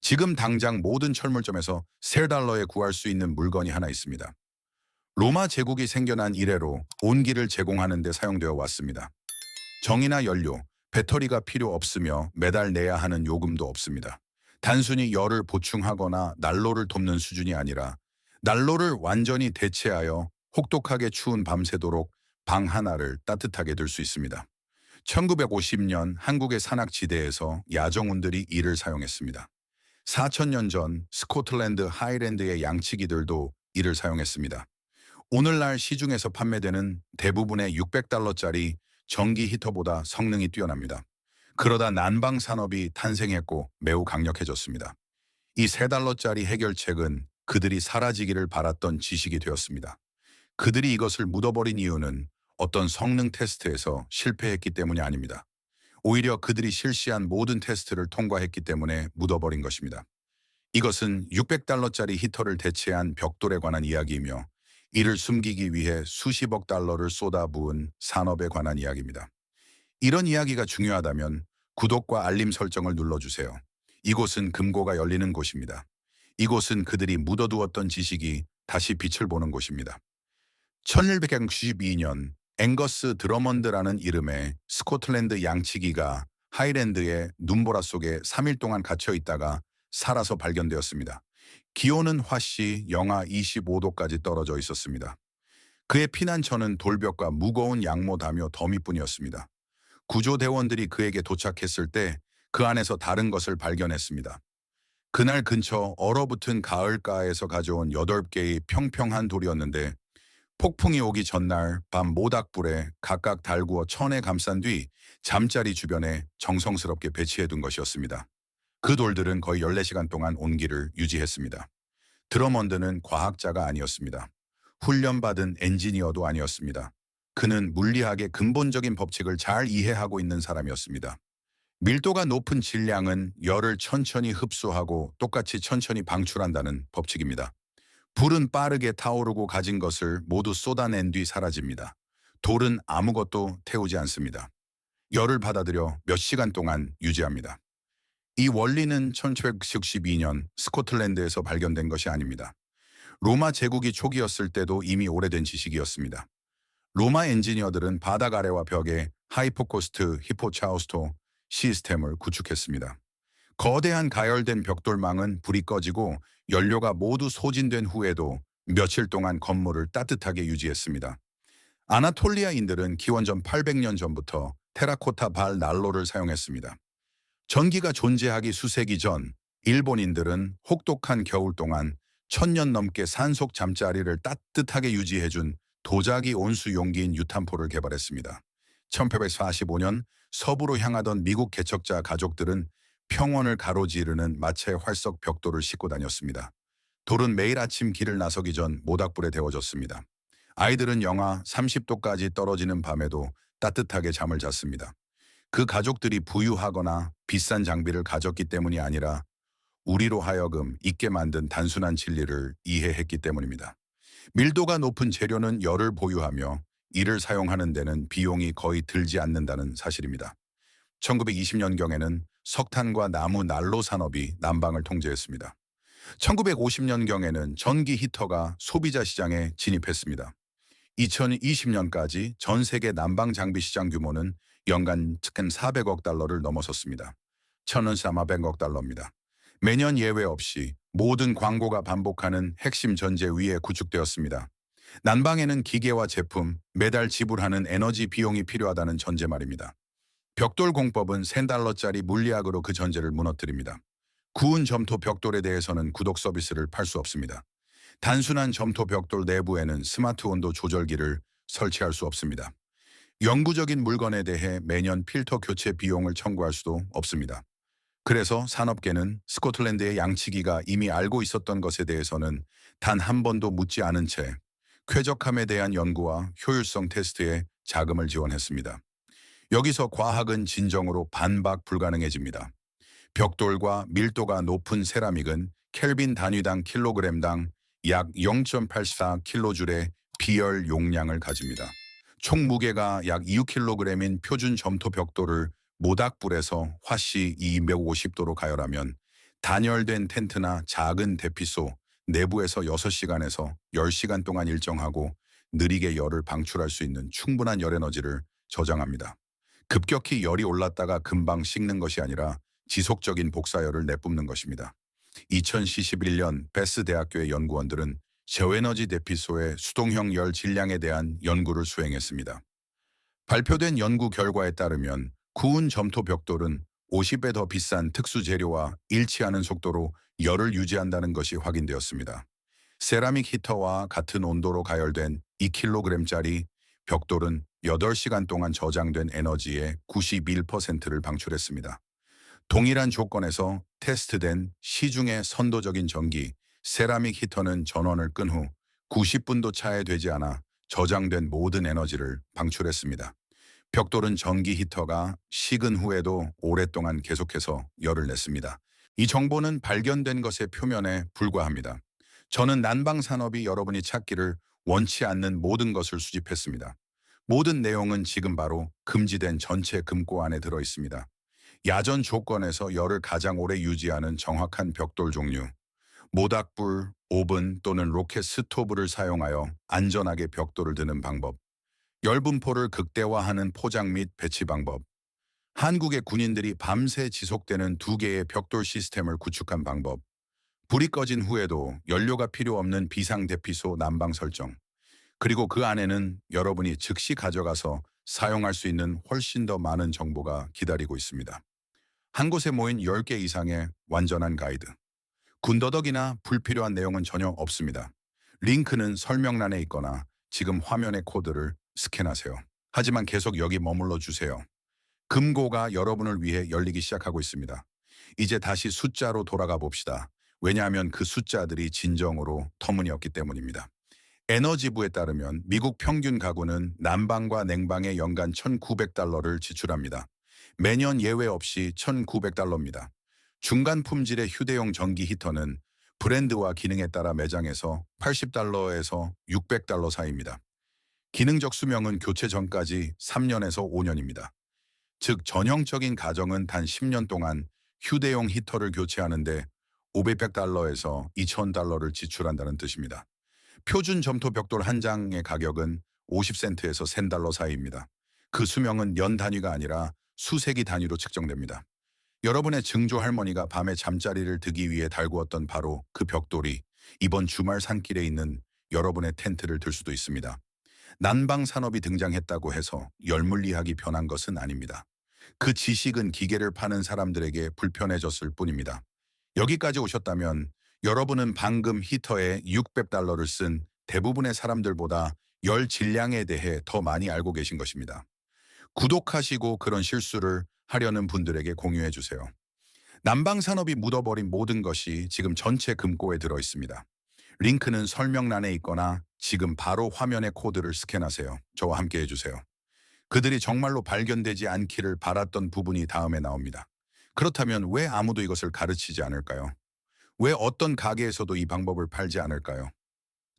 지금 당장 모든 철물점에서 $3에 구할 수 있는 물건이 하나 있습니다. 로마 제국이 생겨난 이래로 온기를 제공하는 데 사용되어 왔습니다. 정이나 연료, 배터리가 필요 없으며 매달 내야 하는 요금도 없습니다. 단순히 열을 보충하거나 난로를 돕는 수준이 아니라 난로를 완전히 대체하여 혹독하게 추운 밤새도록 방 하나를 따뜻하게 둘 수 있습니다. 1950년 한국의 산악지대에서 야정훈들이 이를 사용했습니다. 4,000년 전 스코틀랜드 하이랜드의 양치기들도 이를 사용했습니다. 오늘날 시중에서 판매되는 대부분의 $600짜리 전기 히터보다 성능이 뛰어납니다. 그러다 난방 산업이 탄생했고 매우 강력해졌습니다. 이 $3짜리 해결책은 그들이 사라지기를 바랐던 지식이 되었습니다. 그들이 이것을 묻어버린 이유는 어떤 성능 테스트에서 실패했기 때문이 아닙니다. 오히려 그들이 실시한 모든 테스트를 통과했기 때문에 묻어버린 것입니다. 이것은 $600짜리 히터를 대체한 벽돌에 관한 이야기이며 이를 숨기기 위해 수십억 달러를 쏟아부은 산업에 관한 이야기입니다. 이런 이야기가 중요하다면 구독과 알림 설정을 눌러주세요. 이곳은 금고가 열리는 곳입니다. 이곳은 그들이 묻어두었던 지식이 다시 빛을 보는 곳입니다. 1192년 앵거스 드러먼드라는 이름의 스코틀랜드 양치기가 하이랜드의 눈보라 속에 3일 동안 갇혀 있다가 살아서 발견되었습니다. 기온은 화씨 영하 25도까지 떨어져 있었습니다. 그의 피난처는 돌벽과 무거운 양모다며 더미뿐이었습니다. 구조대원들이 그에게 도착했을 때 그 안에서 다른 것을 발견했습니다. 그날 근처 얼어붙은 가을가에서 가져온 8개의 평평한 돌이었는데 폭풍이 오기 전날 밤 모닥불에 각각 달구어 천에 감싼 뒤 잠자리 주변에 정성스럽게 배치해둔 것이었습니다. 그 돌들은 거의 14시간 동안 온기를 유지했습니다. 드러먼드는 과학자가 아니었습니다. 훈련받은 엔지니어도 아니었습니다. 그는 물리학의 근본적인 법칙을 잘 이해하고 있는 사람이었습니다. 밀도가 높은 질량은 열을 천천히 흡수하고 똑같이 천천히 방출한다는 법칙입니다. 불은 빠르게 타오르고 가진 것을 모두 쏟아낸 뒤 사라집니다. 돌은 아무것도 태우지 않습니다. 열을 받아들여 몇 시간 동안 유지합니다. 이 원리는 1762년 스코틀랜드에서 발견된 것이 아닙니다. 로마 제국이 초기였을 때도 이미 오래된 지식이었습니다. 로마 엔지니어들은 바닥 아래와 벽에 하이포코스트 히포차우스토 시스템을 구축했습니다. 거대한 가열된 벽돌망은 불이 꺼지고 연료가 모두 소진된 후에도 며칠 동안 건물을 따뜻하게 유지했습니다. 아나톨리아인들은 기원전 800년 전부터 테라코타 발 난로를 사용했습니다. 전기가 존재하기 수세기 전 일본인들은 혹독한 겨울 동안 1,000년 넘게 산속 잠자리를 따뜻하게 유지해준 도자기 온수 용기인 유탄포를 개발했습니다. 1845년 서부로 향하던 미국 개척자 가족들은 평원을 가로지르는 마차의 활석 벽돌을 싣고 다녔습니다. 돌은 매일 아침 길을 나서기 전 모닥불에 데워졌습니다. 아이들은 영하 30도까지 떨어지는 밤에도 따뜻하게 잠을 잤습니다. 그 가족들이 부유하거나 비싼 장비를 가졌기 때문이 아니라 우리로 하여금 잊게 만든 단순한 진리를 이해했기 때문입니다. 밀도가 높은 재료는 열을 보유하며 이를 사용하는 데는 비용이 거의 들지 않는다는 사실입니다. 1920년경에는 석탄과 나무 난로 산업이 난방을 통제했습니다. 1950년경에는 전기 히터가 소비자 시장에 진입했습니다. 2020년까지 전 세계 난방 장비 시장 규모는 연간 400억 달러를 넘어섰습니다. 1,400억 달러입니다. 매년 예외 없이 모든 광고가 반복하는 핵심 전제 위에 구축되었습니다. 난방에는 기계와 제품, 매달 지불하는 에너지 비용이 필요하다는 전제 말입니다. 벽돌 공법은 $3짜리 물리학으로 그 전제를 무너뜨립니다. 구운 점토 벽돌에 대해서는 구독 서비스를 팔 수 없습니다. 단순한 점토 벽돌 내부에는 스마트 온도 조절기를 설치할 수 없습니다. 영구적인 물건에 대해 매년 필터 교체 비용을 청구할 수도 없습니다. 그래서 산업계는 스코틀랜드의 양치기가 이미 알고 있었던 것에 대해서는 단 한 번도 묻지 않은 채 쾌적함에 대한 연구와 효율성 테스트에 자금을 지원했습니다. 여기서 과학은 진정으로 반박 불가능해집니다. 벽돌과 밀도가 높은 세라믹은 켈빈 단위당 킬로그램당 약 0.84kJ의 비열 용량을 가집니다. 총 무게가 약 2kg인 표준 점토 벽돌을 모닥불에서 화씨 250도로 가열하면 단열된 텐트나 작은 대피소, 내부에서 6시간에서 10시간 동안 일정하고 느리게 열을 방출할 수 있는 충분한 열 에너지를 저장합니다. 급격히 열이 올랐다가 금방 식는 것이 아니라 지속적인 복사열을 내뿜는 것입니다. 2021년 베스 대학교의 연구원들은 저에너지 대피소의 수동형 열 질량에 대한 연구를 수행했습니다. 발표된 연구 결과에 따르면 구운 점토 벽돌은 50배 더 비싼 특수 재료와 일치하는 속도로 열을 유지한다는 것이 확인되었습니다. 세라믹 히터와 같은 온도로 가열된 2kg짜리 벽돌은 8시간 동안 저장된 에너지의 91%를 방출했습니다. 동일한 조건에서 테스트된 시중의 선도적인 전기, 세라믹 히터는 전원을 끈 후 90분도 차에 되지 않아 저장된 모든 에너지를 방출했습니다. 벽돌은 전기 히터가 식은 후에도 오랫동안 계속해서 열을 냈습니다. 이 정보는 발견된 것의 표면에 불과합니다. 저는 난방 산업이 여러분이 찾기를 원치 않는 모든 것을 수집했습니다. 모든 내용은 지금 바로 금지된 전체 금고 안에 들어 있습니다. 야전 조건에서 열을 가장 오래 유지하는 정확한 벽돌 종류, 모닥불, 오븐 또는 로켓 스토브를 사용하여 안전하게 벽돌을 드는 방법, 열 분포를 극대화하는 포장 및 배치 방법, 한국의 군인들이 밤새 지속되는 2개의 벽돌 시스템을 구축한 방법, 불이 꺼진 후에도 연료가 필요 없는 비상대피소 난방 설정, 그리고 그 안에는 여러분이 즉시 가져가서 사용할 수 있는 훨씬 더 많은 정보가 기다리고 있습니다. 한 곳에 모인 10개 이상의 완전한 가이드. 군더더기나 불필요한 내용은 전혀 없습니다. 링크는 설명란에 있거나 지금 화면의 코드를 스캔하세요. 하지만 계속 여기 머물러 주세요. 금고가 여러분을 위해 열리기 시작하고 있습니다. 이제 다시 숫자로 돌아가 봅시다. 왜냐하면 그 숫자들이 진정으로 터무니없기 때문입니다. 에너지부에 따르면 미국 평균 가구는 난방과 냉방에 연간 1,900달러를 지출합니다. 매년 예외 없이 1,900달러입니다. 중간 품질의 휴대용 전기 히터는 브랜드와 기능에 따라 매장에서 80달러에서 600달러 사이입니다. 기능적 수명은 교체 전까지 3년에서 5년입니다. 즉 전형적인 가정은 단 10년 동안 휴대용 히터를 교체하는데 500달러에서 2,000달러를 지출한다는 뜻입니다. 표준 점토 벽돌 한 장의 가격은 50센트에서 1달러 사이입니다. 그 수명은 년 단위가 아니라 수세기 단위로 측정됩니다. 여러분의 증조 할머니가 밤에 잠자리를 드기 위해 달구었던 바로 그 벽돌이 이번 주말 산길에 있는 여러분의 텐트를 들 수도 있습니다. 난방 산업이 등장했다고 해서 열물리학이 변한 것은 아닙니다. 그 지식은 기계를 파는 사람들에게 불편해졌을 뿐입니다. 여기까지 오셨다면 여러분은 방금 히터에 600달러를 쓴 대부분의 사람들보다 열 질량에 대해 더 많이 알고 계신 것입니다. 구독하시고 그런 실수를 하려는 분들에게 공유해 주세요. 난방 산업이 묻어버린 모든 것이 지금 전체 금고에 들어 있습니다. 링크는 설명란에 있거나 지금 바로 화면의 코드를 스캔하세요. 저와 함께 해주세요. 그들이 정말로 발견되지 않기를 바랐던 부분이 다음에 나옵니다. 그렇다면 왜 아무도 이것을 가르치지 않을까요? 왜 어떤 가게에서도 이 방법을 팔지 않을까요?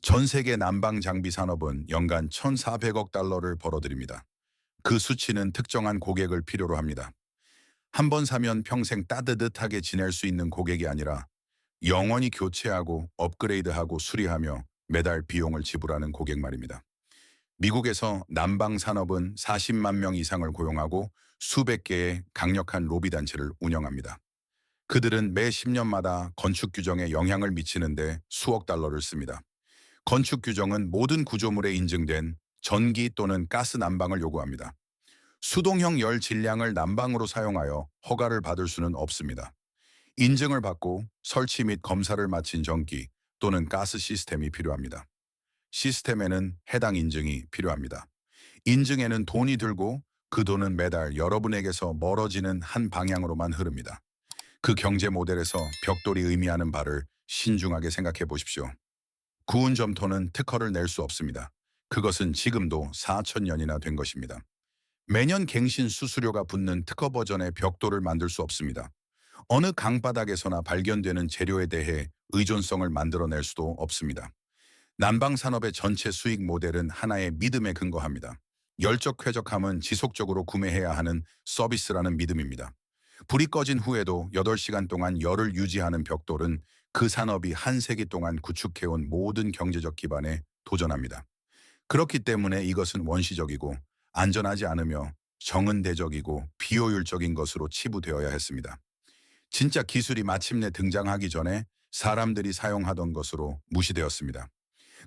전 세계 난방 장비 산업은 연간 1,400억 달러를 벌어들입니다. 그 수치는 특정한 고객을 필요로 합니다. 한 번 사면 평생 따뜻하게 지낼 수 있는 고객이 아니라 영원히 교체하고 업그레이드하고 수리하며 매달 비용을 지불하는 고객 말입니다. 미국에서 난방 산업은 40만 명 이상을 고용하고 수백 개의 강력한 로비 단체를 운영합니다. 그들은 매 10년마다 건축 규정에 영향을 미치는데 수억 달러를 씁니다. 건축 규정은 모든 구조물에 인증된 전기 또는 가스 난방을 요구합니다. 수동형 열 질량을 난방으로 사용하여 허가를 받을 수는 없습니다. 인증을 받고 설치 및 검사를 마친 전기 또는 가스 시스템이 필요합니다. 시스템에는 해당 인증이 필요합니다. 인증에는 돈이 들고 그 돈은 매달 여러분에게서 멀어지는 한 방향으로만 흐릅니다. 그 경제 모델에서 벽돌이 의미하는 바를 신중하게 생각해 보십시오. 구운 점토는 특허를 낼 수 없습니다. 그것은 지금도 4,000년이나 된 것입니다. 매년 갱신 수수료가 붙는 특허 버전의 벽돌을 만들 수 없습니다. 어느 강바닥에서나 발견되는 재료에 대해 의존성을 만들어낼 수도 없습니다. 난방 산업의 전체 수익 모델은 하나의 믿음에 근거합니다. 열적 쾌적함은 지속적으로 구매해야 하는 서비스라는 믿음입니다. 불이 꺼진 후에도 8시간 동안 열을 유지하는 벽돌은 그 산업이 한 세기 동안 구축해온 모든 경제적 기반에 도전합니다. 그렇기 때문에 이것은 원시적이고 안전하지 않으며 정은대적이고 비효율적인 것으로 치부되어야 했습니다. 진짜 기술이 마침내 등장하기 전에 사람들이 사용하던 것으로 무시되었습니다.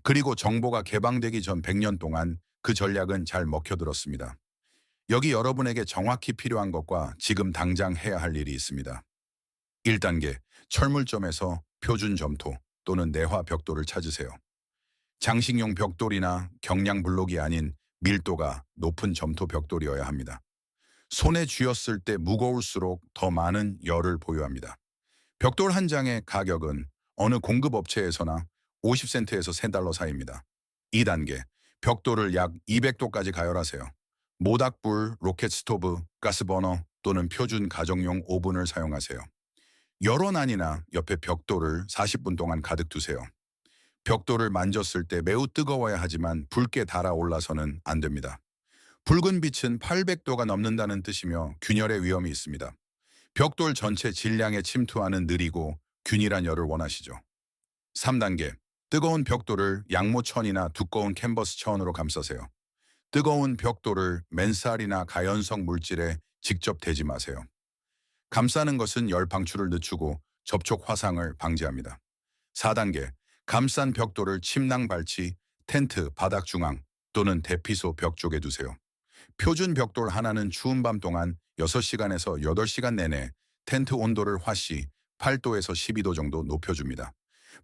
그리고 정보가 개방되기 전 100년 동안 그 전략은 잘 먹혀들었습니다. 여기 여러분에게 정확히 필요한 것과 지금 당장 해야 할 일이 있습니다. 1단계, 철물점에서 표준 점토 또는 내화 벽돌을 찾으세요. 장식용 벽돌이나 경량 블록이 아닌 밀도가 높은 점토 벽돌이어야 합니다. 손에 쥐었을 때 무거울수록 더 많은 열을 보유합니다. 벽돌 한 장의 가격은 어느 공급업체에서나 50센트에서 3달러 사이입니다. 2단계, 벽돌을 약 200도까지 가열하세요. 모닥불, 로켓 스토브, 가스버너 또는 표준 가정용 오븐을 사용하세요. 열원안이나 옆에 벽돌을 40분 동안 가득 두세요. 벽돌을 만졌을 때 매우 뜨거워야 하지만 붉게 달아올라서는 안 됩니다. 붉은 빛은 800도가 넘는다는 뜻이며 균열의 위험이 있습니다. 벽돌 전체 질량에 침투하는 느리고 균일한 열을 원하시죠. 3단계, 뜨거운 벽돌을 양모천이나 두꺼운 캔버스 천으로 감싸세요. 뜨거운 벽돌을 맨살이나 가연성 물질에 직접 대지 마세요. 감싸는 것은 열 방출을 늦추고 접촉 화상을 방지합니다. 4단계, 감싼 벽돌을 침낭 발치, 텐트, 바닥 중앙 또는 대피소 벽 쪽에 두세요. 표준 벽돌 하나는 추운 밤 동안 6시간에서 8시간 내내 텐트 온도를 화씨 8도에서 12도 정도 높여줍니다.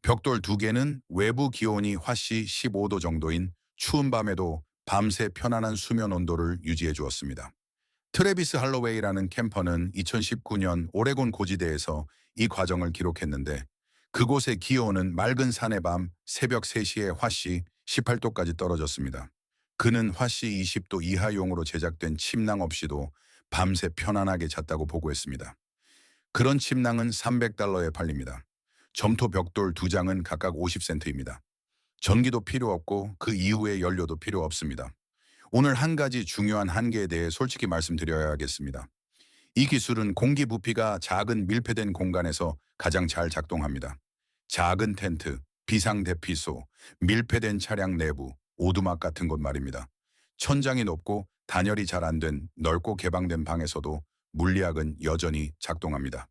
벽돌 2개는 외부 기온이 화씨 15도 정도인 추운 밤에도 밤새 편안한 수면 온도를 유지해 주었습니다. 트래비스 할로웨이라는 캠퍼는 2019년 오레곤 고지대에서 이 과정을 기록했는데 그곳의 기온은 맑은 산의 밤 새벽 3시에 화씨 18도까지 떨어졌습니다. 그는 화씨 20도 이하용으로 제작된 침낭 없이도 밤새 편안하게 잤다고 보고했습니다. 그런 침낭은 300달러에 팔립니다. 점토 벽돌 2장은 각각 50센트입니다. 전기도 필요 없고 그 이후의 연료도 필요 없습니다. 오늘 한 가지 중요한 한계에 대해 솔직히 말씀드려야겠습니다. 이 기술은 공기 부피가 작은 밀폐된 공간에서 가장 잘 작동합니다. 작은 텐트, 비상대피소, 밀폐된 차량 내부, 오두막 같은 곳 말입니다. 천장이 높고 단열이 잘 안 된 넓고 개방된 방에서도 물리학은 여전히 작동합니다.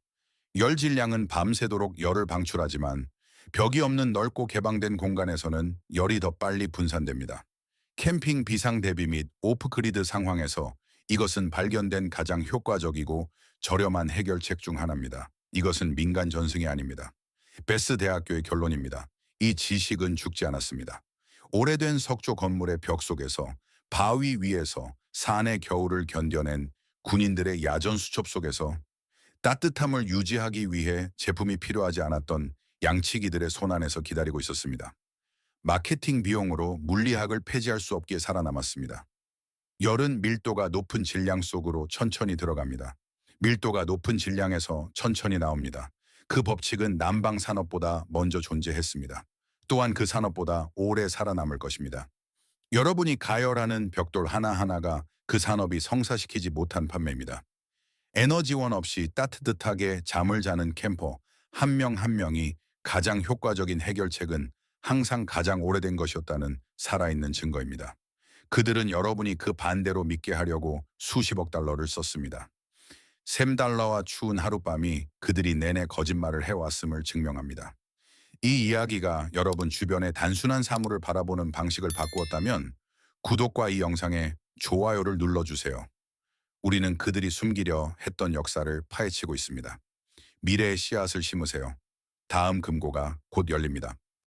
열 질량은 밤새도록 열을 방출하지만 벽이 없는 넓고 개방된 공간에서는 열이 더 빨리 분산됩니다. 캠핑 비상 대비 및 오프그리드 상황에서 이것은 발견된 가장 효과적이고 저렴한 해결책 중 하나입니다. 이것은 민간 전승이 아닙니다. 베스 대학교의 결론입니다. 이 지식은 죽지 않았습니다. 오래된 석조 건물의 벽 속에서 바위 위에서 산의 겨울을 견뎌낸 군인들의 야전 수첩 속에서 따뜻함을 유지하기 위해 제품이 필요하지 않았던 양치기들의 손안에서 기다리고 있었습니다. 마케팅 비용으로 물리학을 폐지할 수 없기에 살아남았습니다. 열은 밀도가 높은 질량 속으로 천천히 들어갑니다. 밀도가 높은 질량에서 천천히 나옵니다. 그 법칙은 난방 산업보다 먼저 존재했습니다. 또한 그 산업보다 오래 살아남을 것입니다. 여러분이 가열하는 벽돌 하나하나가 그 산업이 성사시키지 못한 판매입니다. 에너지원 없이 따뜻하게 잠을 자는 캠퍼 한 명 한 명이 가장 효과적인 해결책은 항상 가장 오래된 것이었다는 살아있는 증거입니다. 그들은 여러분이 그 반대로 믿게 하려고 수십억 달러를 썼습니다. $3와 추운 하룻밤이 그들이 내내 거짓말을 해왔음을 증명합니다. 이 이야기가 여러분 주변의 단순한 사물을 바라보는 방식을 바꾸었다면 구독과 이 영상에 좋아요를 눌러주세요. 우리는 그들이 숨기려 했던 역사를 파헤치고 있습니다. 미래의 씨앗을 심으세요. 다음 금고가 곧 열립니다.